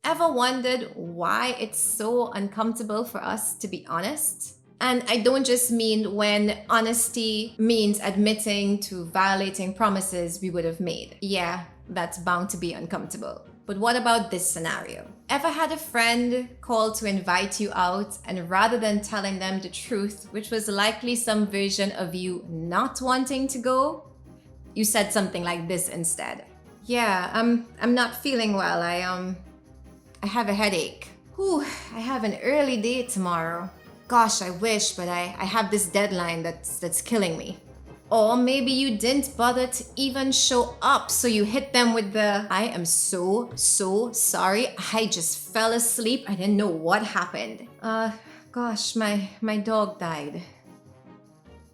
Ever wondered why it's so uncomfortable for us to be honest? And I don't just mean when honesty means admitting to violating promises we would have made. Yeah, that's bound to be uncomfortable. But what about this scenario? Ever had a friend call to invite you out, and rather than telling them the truth, which was likely some version of you not wanting to go, you said something like this instead? Yeah, I'm not feeling well. I have a headache. Whew, I have an early day tomorrow. Gosh, I wish, but I have this deadline that's killing me. Or maybe you didn't bother to even show up, so you hit them with the, I am so sorry, I just fell asleep, I didn't know what happened. Gosh, my dog died.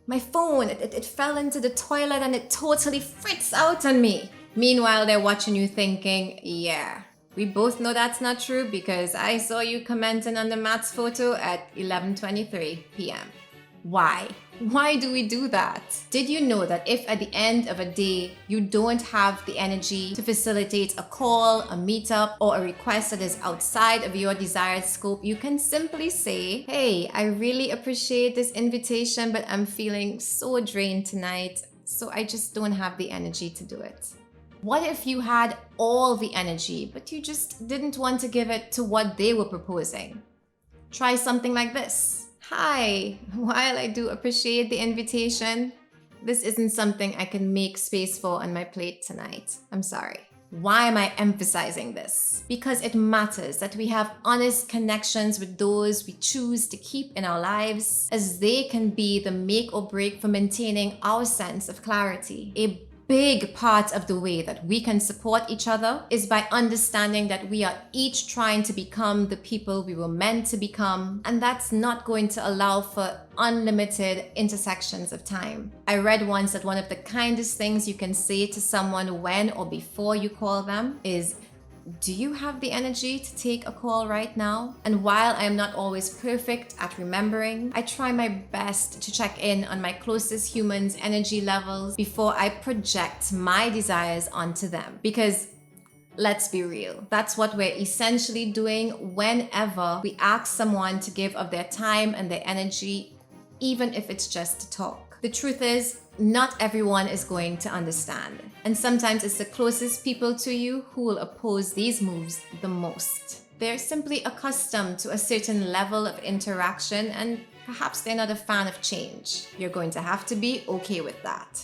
My phone, it fell into the toilet and it totally freaks out on me. Meanwhile, they're watching you thinking, yeah, we both know that's not true because I saw you commenting on the Matt's photo at 11:23 p.m. Why? Why do we do that? Did you know that if at the end of a day you don't have the energy to facilitate a call, a meetup, or a request that is outside of your desired scope, you can simply say, hey, I really appreciate this invitation, but I'm feeling so drained tonight, so I just don't have the energy to do it. What if you had all the energy, but you just didn't want to give it to what they were proposing? Try something like this. Hi, while I do appreciate the invitation, this isn't something I can make space for on my plate tonight. I'm sorry. Why am I emphasizing this? Because it matters that we have honest connections with those we choose to keep in our lives, as they can be the make or break for maintaining our sense of clarity. A big part of the way that we can support each other is by understanding that we are each trying to become the people we were meant to become, and that's not going to allow for unlimited intersections of time. I read once that one of the kindest things you can say to someone when or before you call them is, do you have the energy to take a call right now? And while I am not always perfect at remembering, I try my best to check in on my closest humans' energy levels before I project my desires onto them. Because let's be real, that's what we're essentially doing whenever we ask someone to give of their time and their energy, even if it's just to talk. The truth is, not everyone is going to understand. And sometimes it's the closest people to you who will oppose these moves the most. They're simply accustomed to a certain level of interaction and perhaps they're not a fan of change. You're going to have to be okay with that.